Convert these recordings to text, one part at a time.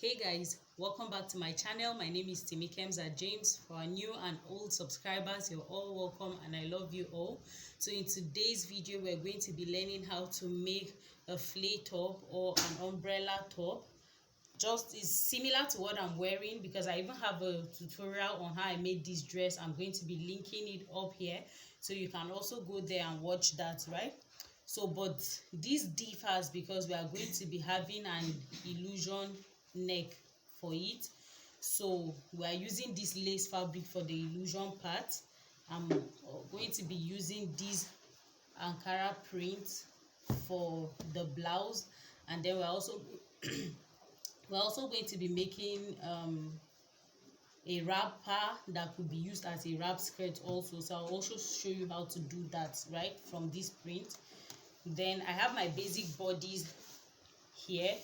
Hey guys, welcome back to my channel. My name is Timmy Kemza James. For our new and old subscribers, you're all welcome and I love you all. So in today's video, we're going to be learning how to make a flay top or an umbrella top. Just is similar to what I'm wearing because I even have a tutorial on how I made this dress. I'm going to be linking it up here so you can also go there and watch that, right? So but this differs because we are going to be having an illusion neck for it. So we are using this lace fabric for the illusion part. I'm going to be using this Ankara print for the blouse, and then we're also going to be making a wrapper that could be used as a wrap skirt also. So I'll also show you how to do that right from this print. Then I have my basic bodies here,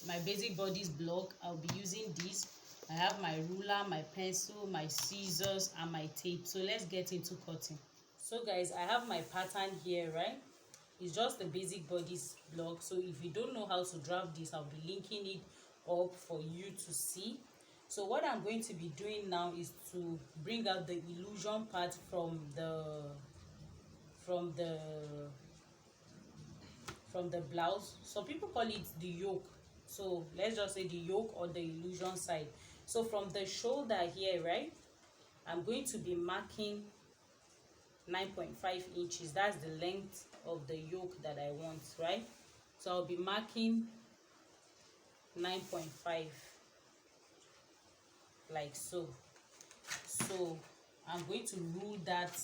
my basic bodies block. I'll be using this. I have my ruler, my pencil, my scissors and my tape. So let's get into cutting. So guys, I have my pattern here, right? It's just the basic bodies block. So if you don't know how to draft this, I'll be linking it up for you to see. So what I'm going to be doing now is to bring out the illusion part from the blouse. Some people call it the yoke, so let's just say the yoke or the illusion side. So from the shoulder here, right, I'm going to be marking 9.5 inches. That's the length of the yoke that I want, right? So I'll be marking 9.5 like so. So I'm going to rule that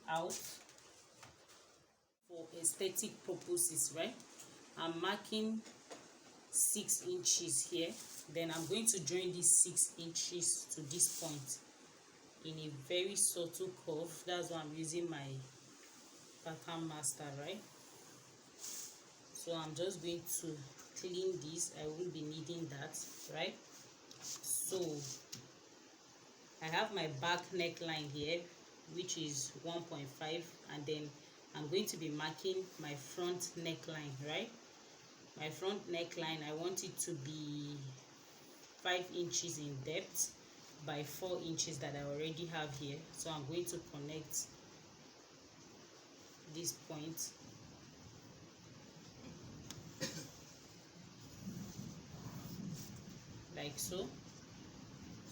out for aesthetic purposes, right? I'm marking 6 inches here. Then I'm going to join these 6 inches to this point in a very subtle curve. That's why I'm using my pattern master, right? So I'm just going to clean this. I will be needing that, right? So I have my back neckline here, which is 1.5, and then I'm going to be marking my front neckline, right? My front neckline, I want it to be 5 inches in depth by 4 inches that I already have here. So I'm going to connect this point like so.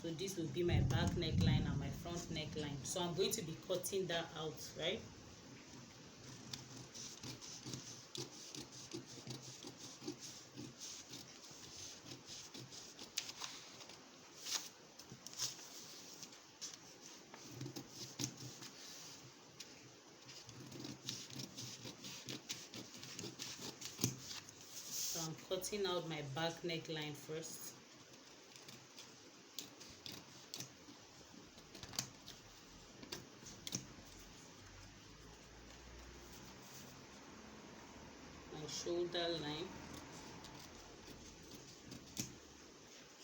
So this will be my back neckline and my front neckline. So I'm going to be cutting that out, right? So I'm cutting out my back neckline first. My shoulder line.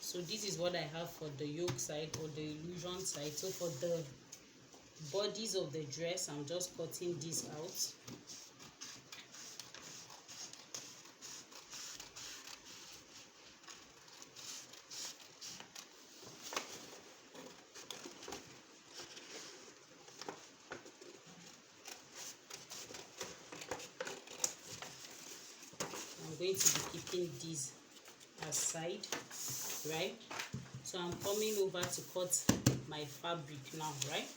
So this is what I have for the yoke side or the illusion side. So for the bodies of the dress, I'm just cutting this out. I'm going to be keeping these aside, right? So I'm coming over to cut my fabric now, right?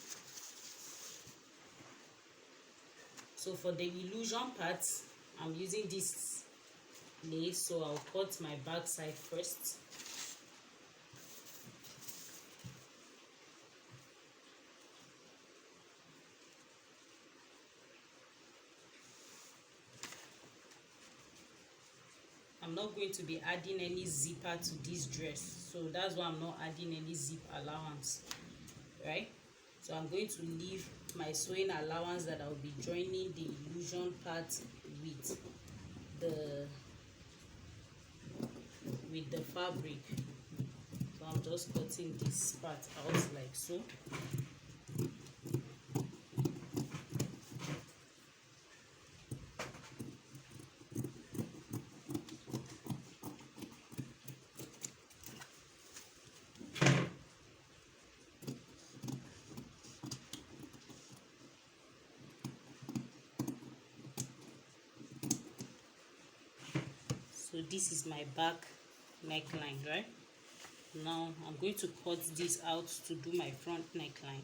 So for the illusion part, I'm using this lace, so I'll cut my back side first. I'm not going to be adding any zipper to this dress, so that's why I'm not adding any zip allowance, right? So I'm going to leave my sewing allowance that I'll be joining the illusion part with the fabric. So I'm just cutting this part out like so. So this is my back neckline, right? Now I'm going to cut this out to do my front neckline.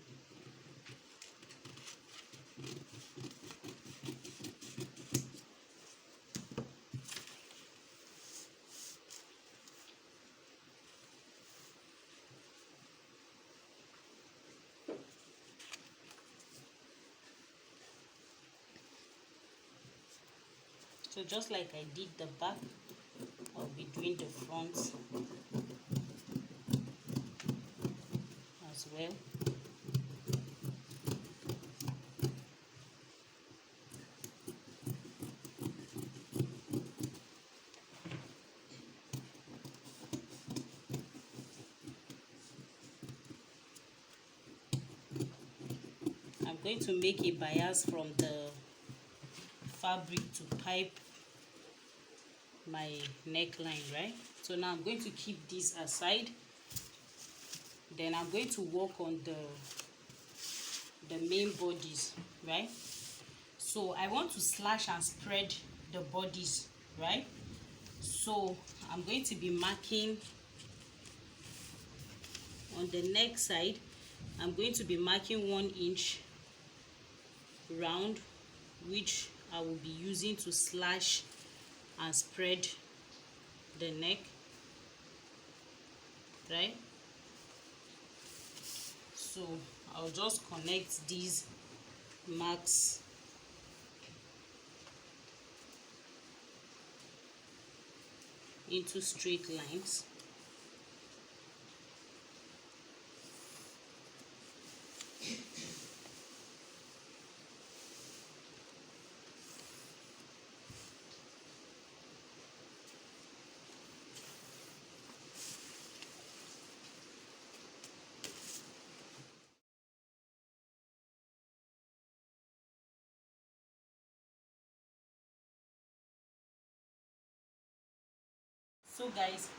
So just like I did the back, I'll be doing the front as well. I'm going to make a bias from the fabric to pipe my neckline, right? So now I'm going to keep this aside. Then I'm going to work on the main bodies, right? So I want to slash and spread the bodies, right? So I'm going to be marking on the neck side. I'm going to be marking 1 inch round, which I will be using to slash and spread the neck, right? So I'll just connect these marks into straight lines. So guys,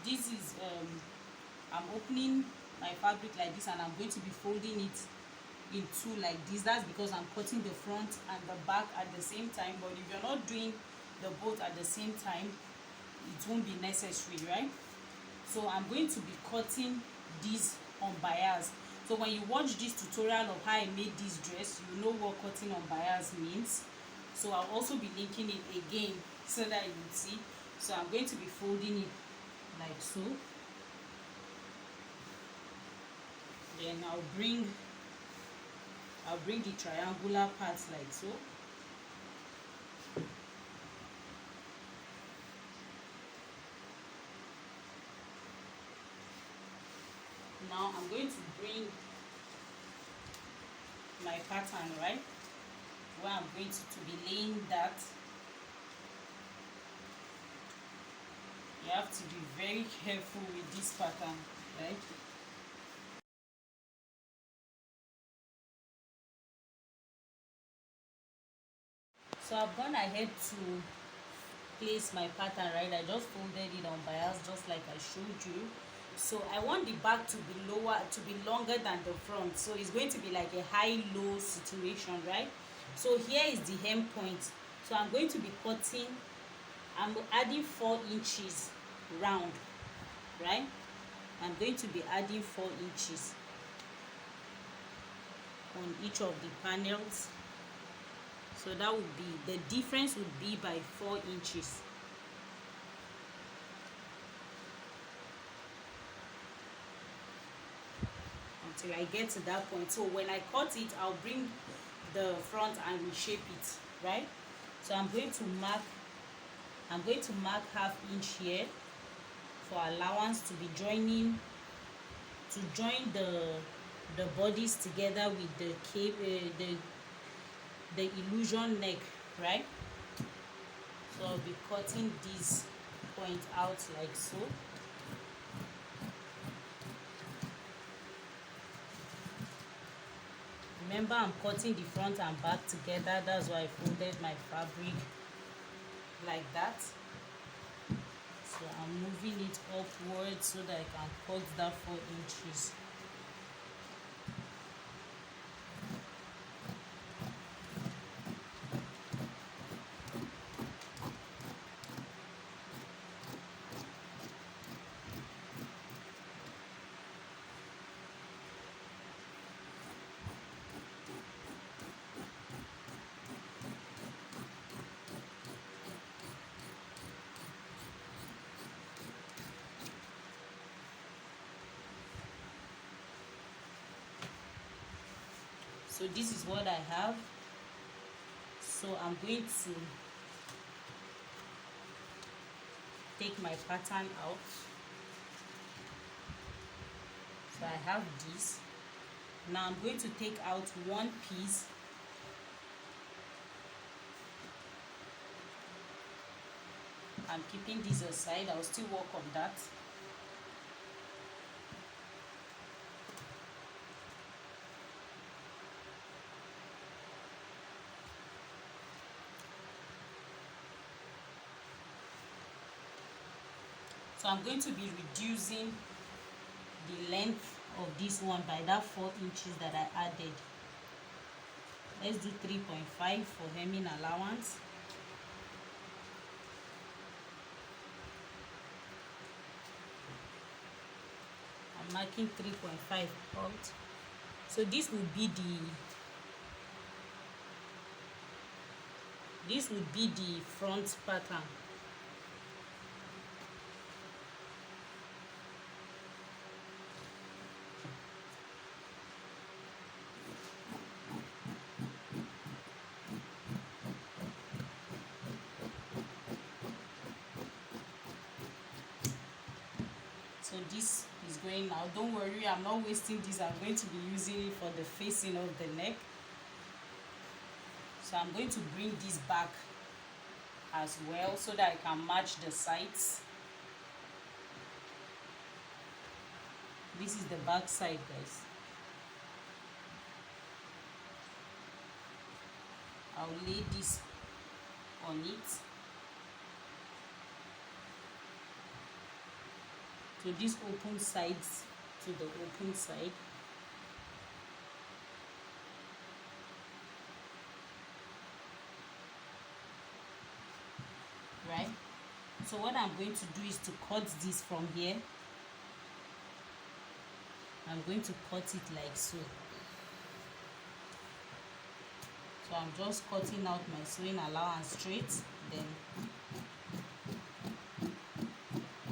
this is I'm opening my fabric like this, and I'm going to be folding it in two like this. That's because I'm cutting the front and the back at the same time. But if you're not doing the both at the same time, it won't be necessary, right? So I'm going to be cutting this on bias. So when you watch this tutorial of how I made this dress, you know what cutting on bias means. So I'll also be linking it again so that you will see. So I'm going to be folding it like so. Then I'll bring the triangular parts like so. Now I'm going to bring my pattern, right, where I'm going to be laying that. You have to be very careful with this pattern, right? So I've gone ahead to place my pattern, right? I just folded it on bias just like I showed you. So I want the back to be longer than the front. So it's going to be like a high-low situation, right? So here is the hem point. So I'm going to be cutting, I'm adding 4 inches round, right? I'm going to be adding 4 inches on each of the panels. So that would be, the difference would be by 4 inches. Until I get to that point. So when I cut it, I'll bring the front and reshape it, right? So I'm going to mark ½ inch here for allowance to be join the bodies together with the cape, the illusion neck, right? So I'll be cutting this point out like so. Remember, I'm cutting the front and back together. That's why I folded my fabric like that. So I'm moving it upwards so that I can cut that 4 inches. So this is what I have. So I'm going to take my pattern out. So I have this. Now I'm going to take out one piece. I'm keeping this aside. I'll still work on that. So I'm going to be reducing the length of this one by that 4 inches that I added. Let's do 3.5 for hemming allowance. I'm marking 3.5 out. So this would be the front pattern. So this is going now. Don't worry, I'm not wasting this. I'm going to be using it for the facing of the neck. So I'm going to bring this back as well so that I can match the sides. This is the back side, guys. I'll lay this on it. So this open sides to the open side. Right? So what I'm going to do is to cut this from here. I'm going to cut it like so. So I'm just cutting out my sewing allowance straight, then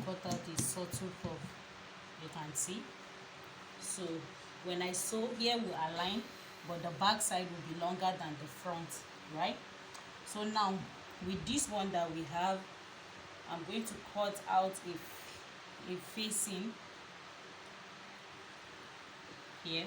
cut out a subtle curve. You can see. So when I sew here will align, but the back side will be longer than the front, right? So now with this one that we have, I'm going to cut out a facing here.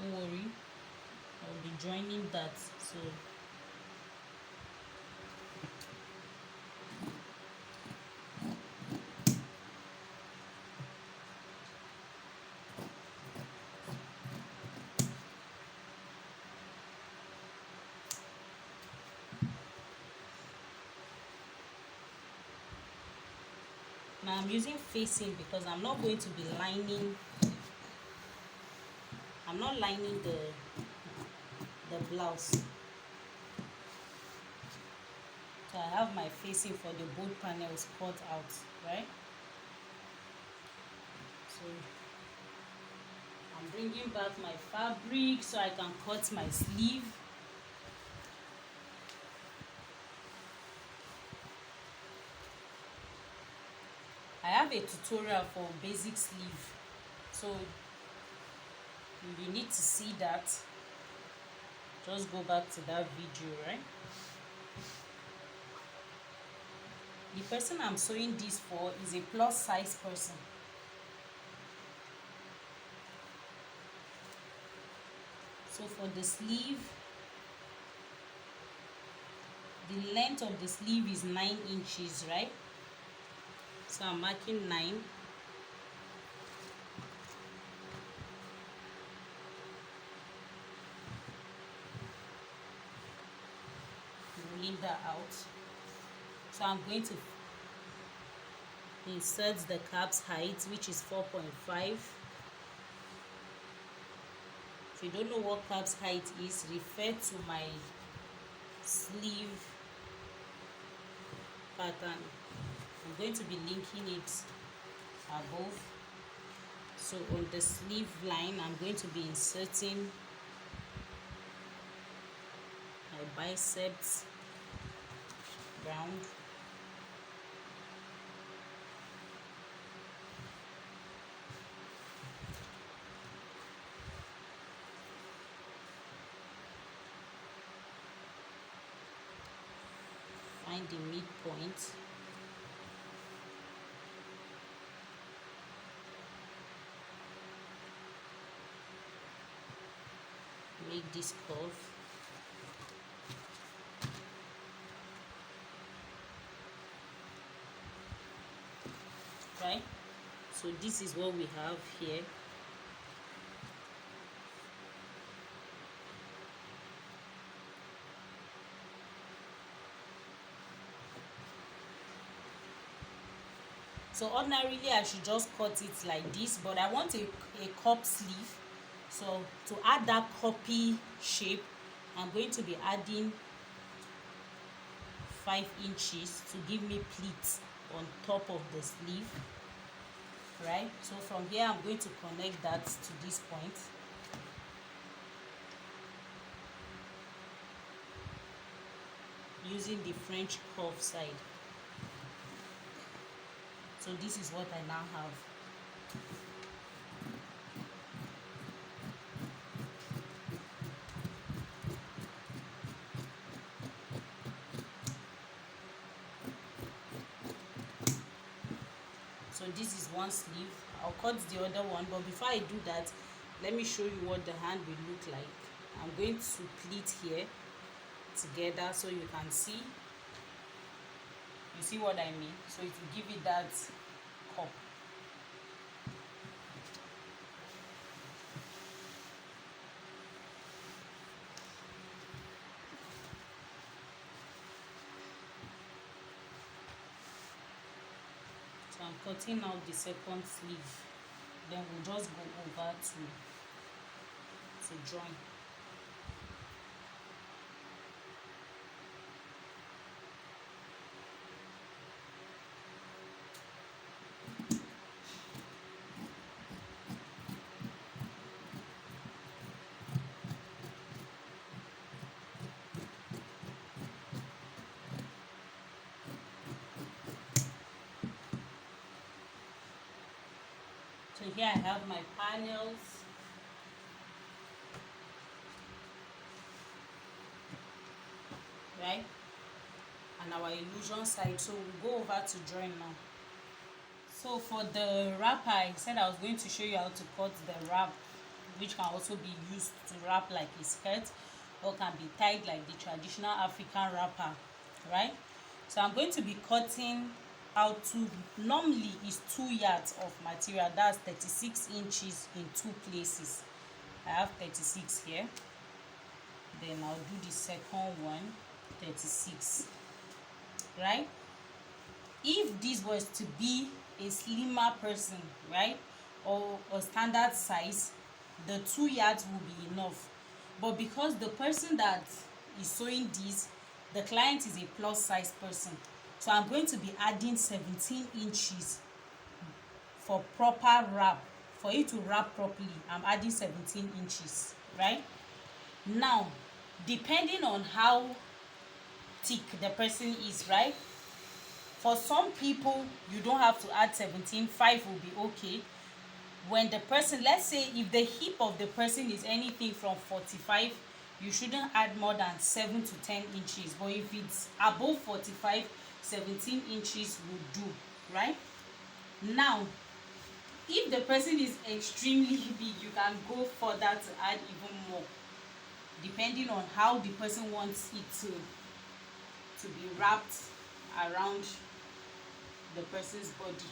Don't worry, I'll be joining that. So now I'm using facing because I'm not going to be lining. I'm not lining the blouse. So I have my facing for the both panels cut out, right? So I'm bringing back my fabric so I can cut my sleeve. I have a tutorial for basic sleeve, so if you need to see that, just go back to that video, right? The person I'm sewing this for is a plus size person. So for the sleeve, the length of the sleeve is 9 inches, right? So I'm marking 9. Rolling that out. So I'm going to insert the cap's height, which is 4.5. If you don't know what cap's height is, refer to my sleeve pattern. I'm going to be linking it above. So on the sleeve line, I'm going to be inserting my biceps round. Find the midpoint. Make this curve. Right? So this is what we have here. So ordinarily I should just cut it like this, but I want a cup sleeve. So to add that cuppy shape, I'm going to be adding 5 inches to give me pleats on top of the sleeve. Right? So from here I'm going to connect that to this point. Using the French curve side. So this is what I now have. So this is one sleeve. I'll cut the other one, but before I do that, let me show you what the hand will look like. I'm going to pleat here together so you can see. You see what I mean? So it will give it that cup. So I'm cutting out the second sleeve. Then we'll just go over to join. So here I have my panels. Right? And our illusion side. So we'll go over to join now. So for the wrapper, I said I was going to show you how to cut the wrap, which can also be used to wrap like a skirt or can be tied like the traditional African wrapper. Right? So I'm going to be cutting out normally is 2 yards of material. That's 36 inches in 2 places. I have 36 here. Then I'll do the second one, 36. Right? If this was to be a slimmer person, right, or a standard size, the 2 yards will be enough. But because the person that is sewing this, the client is a plus size person, so I'm going to be adding 17 inches for proper wrap. For it to wrap properly, I'm adding 17 inches, right? Now, depending on how thick the person is, right? For some people, you don't have to add 17, 5 will be okay. When the person, let's say if the hip of the person is anything from 45, you shouldn't add more than 7 to 10 inches. But if it's above 45, 17 inches will do, right? Now, if the person is extremely big, you can go further to add even more, depending on how the person wants it to be wrapped around the person's body.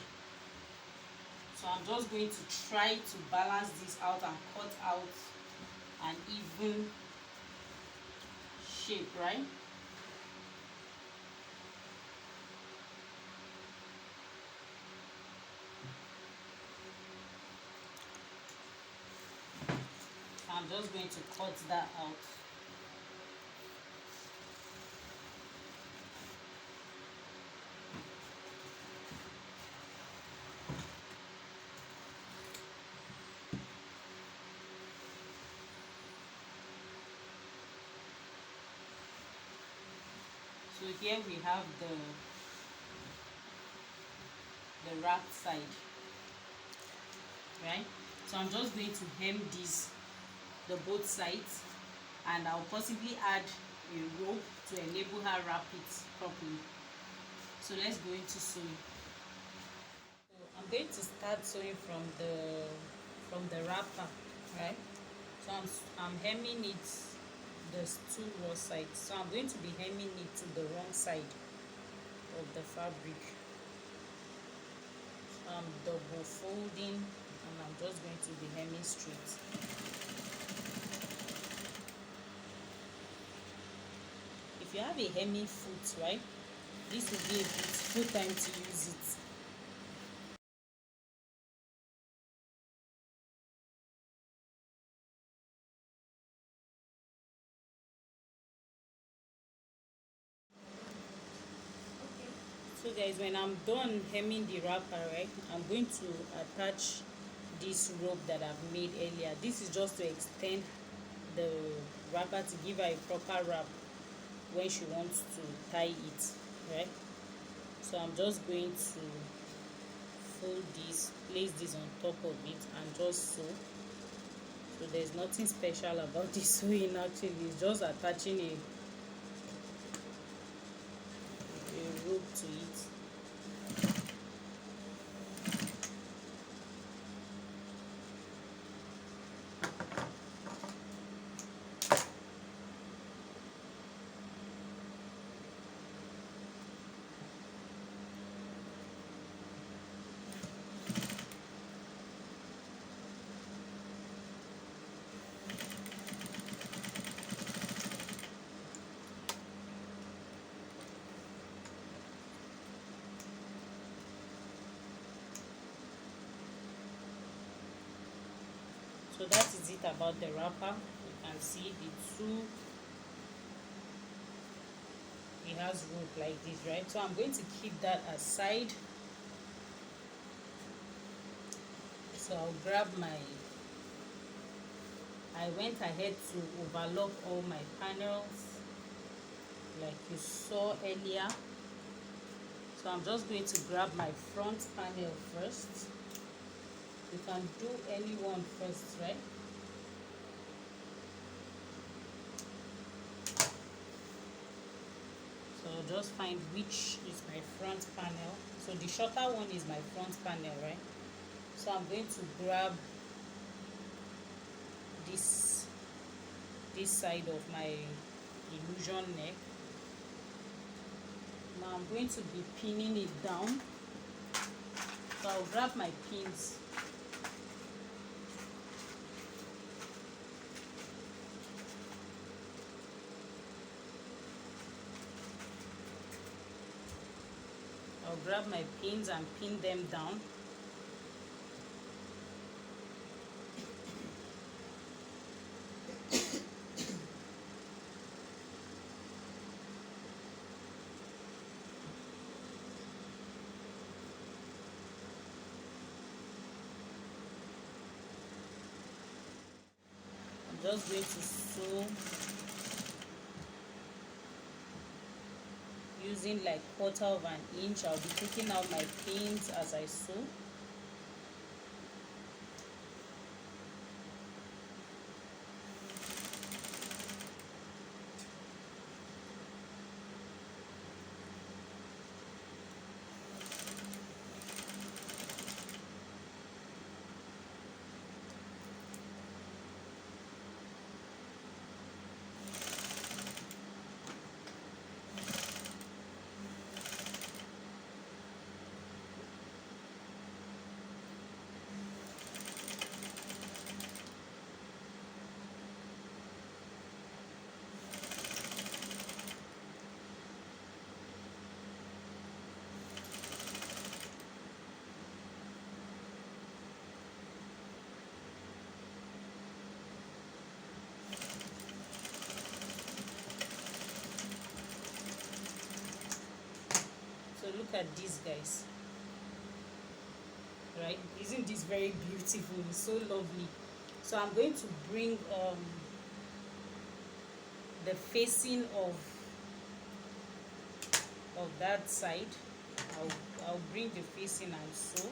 So I'm just going to try to balance this out and cut out an even shape, right? I'm just going to cut that out. here we have the wrap side, right? So I'm just going to hem the both sides, and I'll possibly add a rope to enable her wrap it properly. So let's go into sewing. So I'm going to start sewing from the wrapper, right? So I'm hemming it. There's two raw sides, so I'm going to be hemming it to the wrong side of the fabric. So I'm double folding, and I'm just going to be hemming straight. If you have a hemming foot, right, this will be a beautiful time to use it. So guys, when I'm done hemming the wrapper, right, I'm going to attach this rope that I've made earlier. This is just to extend the wrapper to give her a proper wrap when she wants to tie it, right? So I'm just going to fold this, place this on top of it, and just sew. So there's nothing special about this sewing actually, it's just attaching a rope to it. So that is it about the wrapper. You can see the two, it has rope like this, right? So I'm going to keep that aside. So I'll grab I went ahead to overlock all my panels like you saw earlier. So I'm just going to grab my front panel first. You can do any one first, right? So just find which is my front panel. So the shorter one is my front panel, right? So I'm going to grab this side of my illusion neck. Now I'm going to be pinning it down. So I'll grab my pins. I'll grab my pins and pin them down. I'm just going to sew using like 1/4 of an inch. I'll be taking out my pins as I sew. Look at this, guys, right? Isn't this very beautiful? It's so lovely. So I'm going to bring the facing of of that side. I'll bring the facing and sew.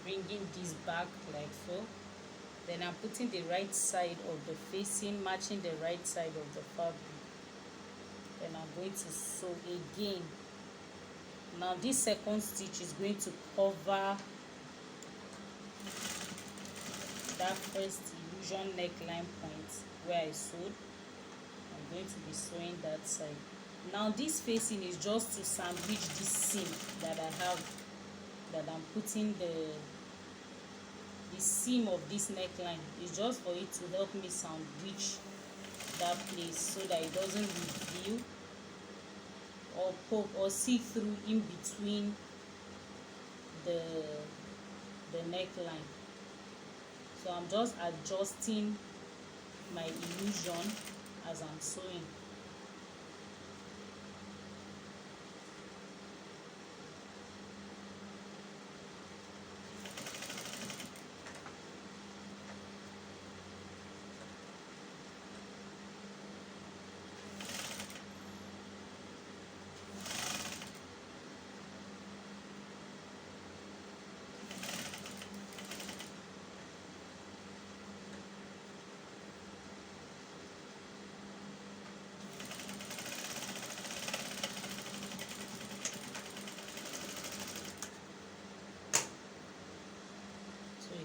Bringing this back like so, then I'm putting the right side of the facing matching the right side of the fabric, then I'm going to sew again. Now this second stitch is going to cover that first illusion neckline point where I sewed. I'm going to be sewing that side. Now this facing is just to sandwich this seam that I have, that I'm putting the seam of this neckline. Is just for it to help me sandwich that place so that it doesn't reveal or poke or see through in between the neckline. So I'm just adjusting my illusion as I'm sewing.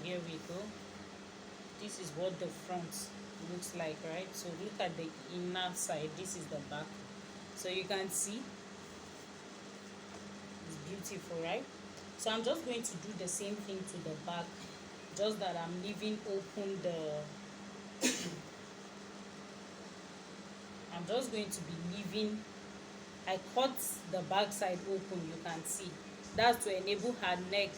Here we go. This is what the front looks like, right? So look at the inner side. This is the back. So you can see it's beautiful, right? So I'm just going to do the same thing to the back, just that I'm leaving open the I'm just going to be leaving, I cut the back side open, you can see. That's to enable her neck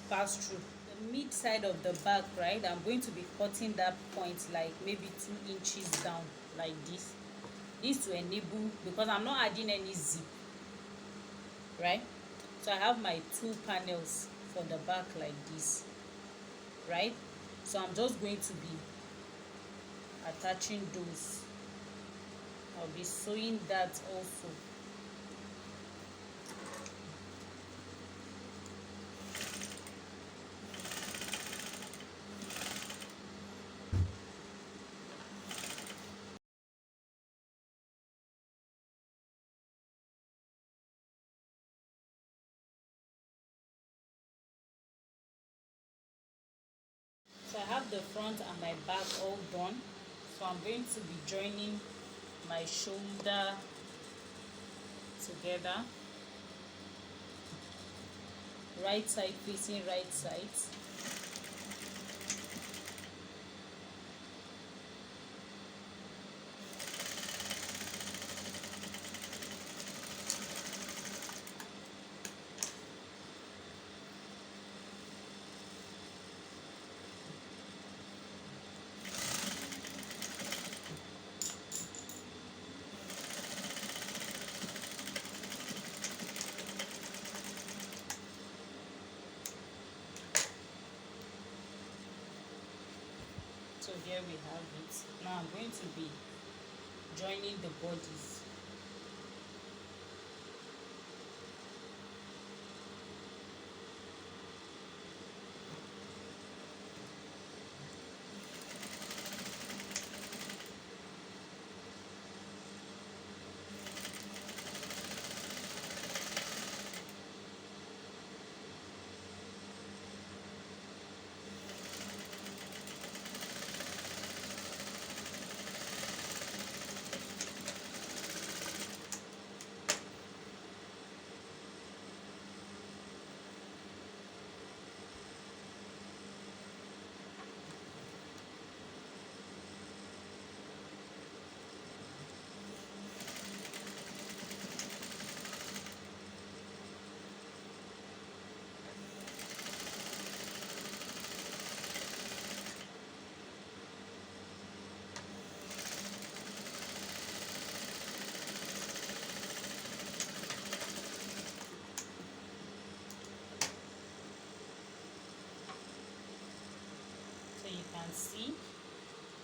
pass through the mid side of the back, right? I'm going to be cutting that point like maybe 2 inches down like this. This to enable, because I'm not adding any zip, right? So I have my 2 panels for the back like this, right? So I'm just going to be attaching those. I'll be sewing that also. So I have the front and my back all done. So I'm going to be joining my shoulder together. Right side facing right side. So here we have it. Now I'm going to be joining the bodies.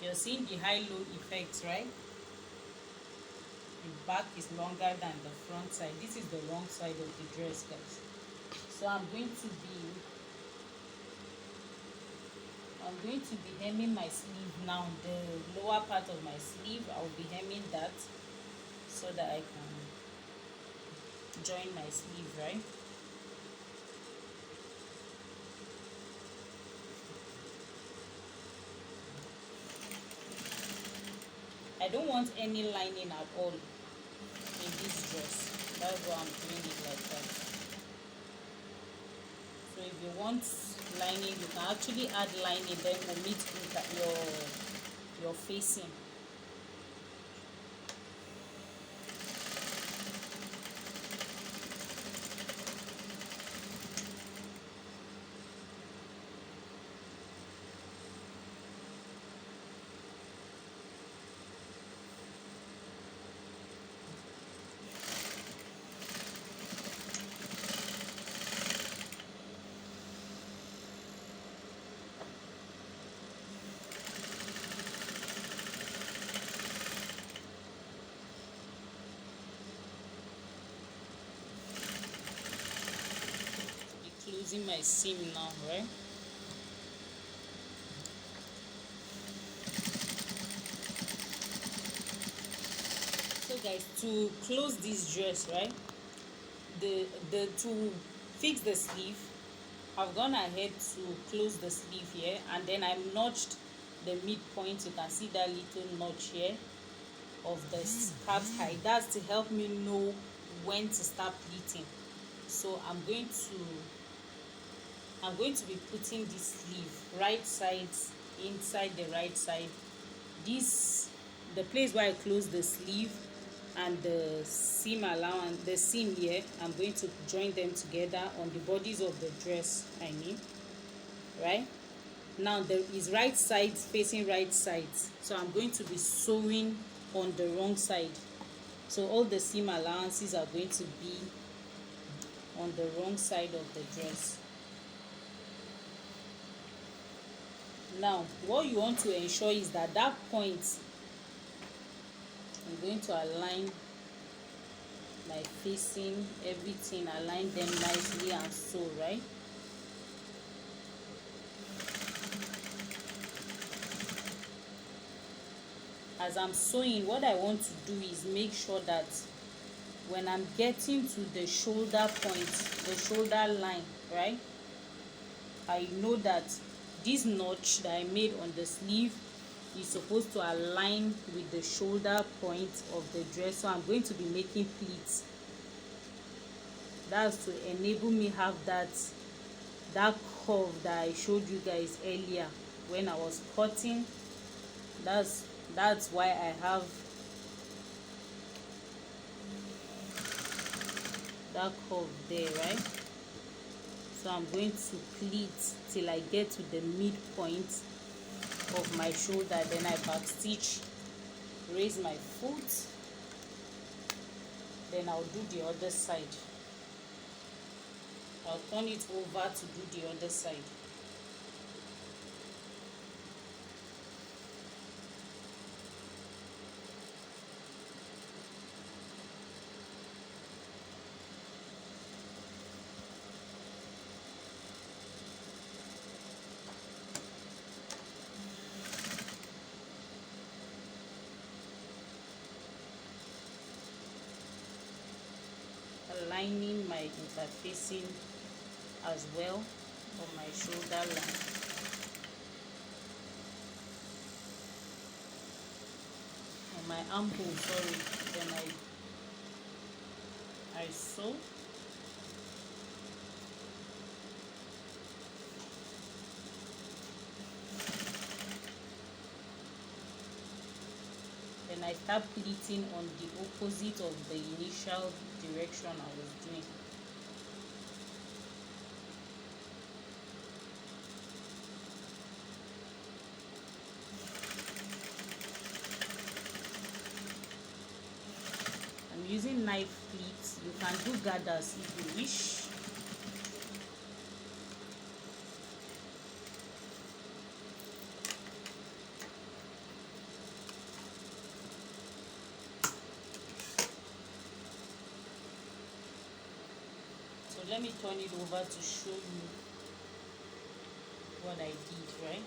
You're seeing the high-low effect, right? The back is longer than the front side. This is the wrong side of the dress, guys. So I'm going to be hemming my sleeve now. The lower part of my sleeve, I'll be hemming that so that I can join my sleeve, right? I don't want any lining at all in this dress. That's why I'm doing it like that. So if you want lining, you can actually add lining, then omit your facing. Closing my seam now, right? So guys, to close this dress, right, the to fix the sleeve, I've gone ahead to close the sleeve here, and then I notched the midpoint. You can see that little notch here of the scarf height. That's to help me know when to start pleating. So I'm going to be putting this sleeve right sides inside the right side. The place where I close the sleeve and the seam allowance, the seam here, I'm going to join them together on the bodies of the dress, I mean, right? Now there is right sides facing right sides, so I'm going to be sewing on the wrong side. So all the seam allowances are going to be on the wrong side of the dress. Now what you want to ensure is that point, I'm going to align my facing, everything, align them nicely and sew, right? As I'm sewing, what I want to do is make sure that when I'm getting to the shoulder point, the shoulder line, right, I know that this notch that I made on the sleeve is supposed to align with the shoulder point of the dress. So I'm going to be making pleats. That's to enable me have that curve that I showed you guys earlier when I was cutting. That's why I have that curve there, right? So I'm going to pleat till I get to the midpoint of my shoulder, then I back stitch, raise my foot, then I'll do the other side. I'll turn it over to do the other side. Aligning my interfacing as well on my shoulder line. On my armhole, sorry, then I sew. Then I start pleating on the opposite of the initial direction I was doing. I'm using knife pleats. You can do gathers if you wish. let me turn it over to show you what I did, right?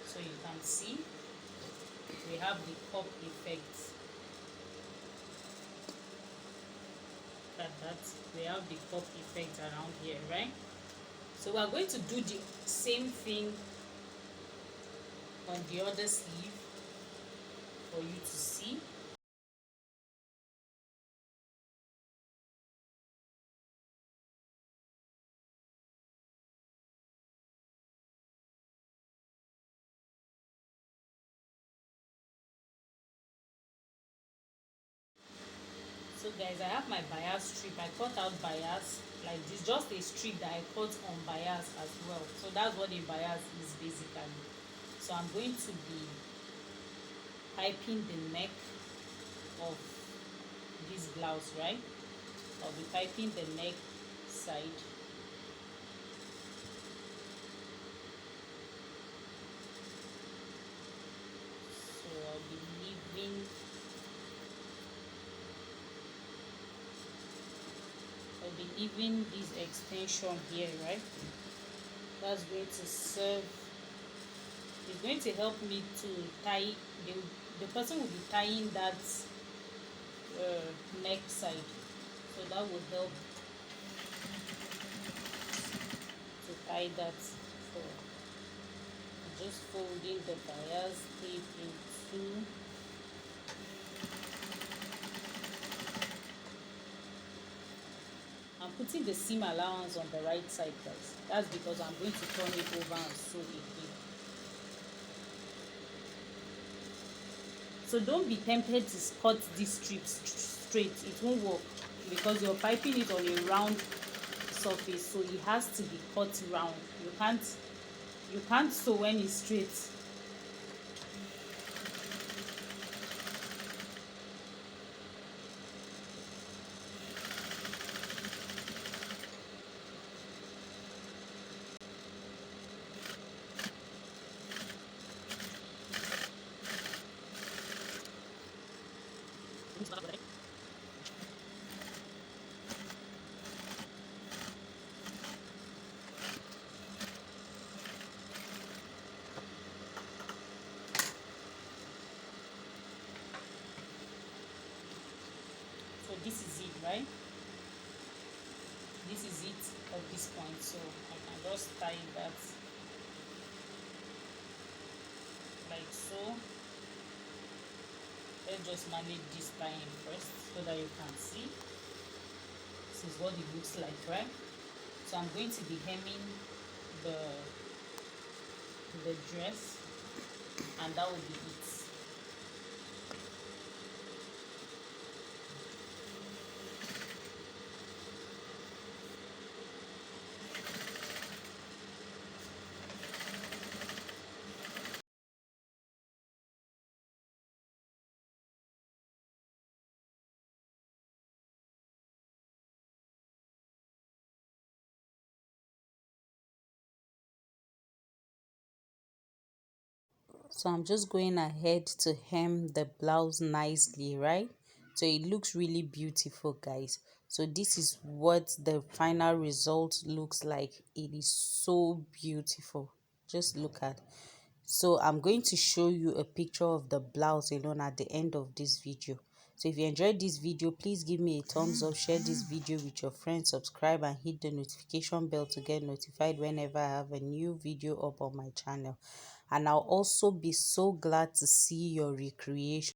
So you can see we have the cup effect. That we have the cup effect around here, right? So we are going to do the same thing on the other sleeve for you to see. So guys, I have my bias strip. I cut out bias like this, just a strip that I cut on bias as well. So that's what a bias is basically. So I'm going to be piping the neck of this blouse, right? I'll be piping the neck side. So I'll be leaving this extension here, right? That's going to serve, it's going to help me to tie, the person will be tying that neck side. So that will help to tie that. So just folding the bias tape into, I'm putting the seam allowance on the right side, guys. That's because I'm going to turn it over and sew it in. So don't be tempted to cut these strips straight. It won't work because you're piping it on a round surface, so it has to be cut round. You can't sew when it's straight. So this is it, right? This is it at this point. So I can just tie that like so. Let's just manage this tying first so that you can see. This is what it looks like, right? So I'm going to be hemming the dress, and that will be it. So I'm just going ahead to hem the blouse nicely, right? So it looks really beautiful, guys. So this is what the final result looks like. It is so beautiful. Just look at. So I'm going to show you a picture of the blouse alone at the end of this video. So if you enjoyed this video, please give me a thumbs up, share this video with your friends, subscribe and hit the notification bell to get notified whenever I have a new video up on my channel. And I'll also be so glad to see your recreation.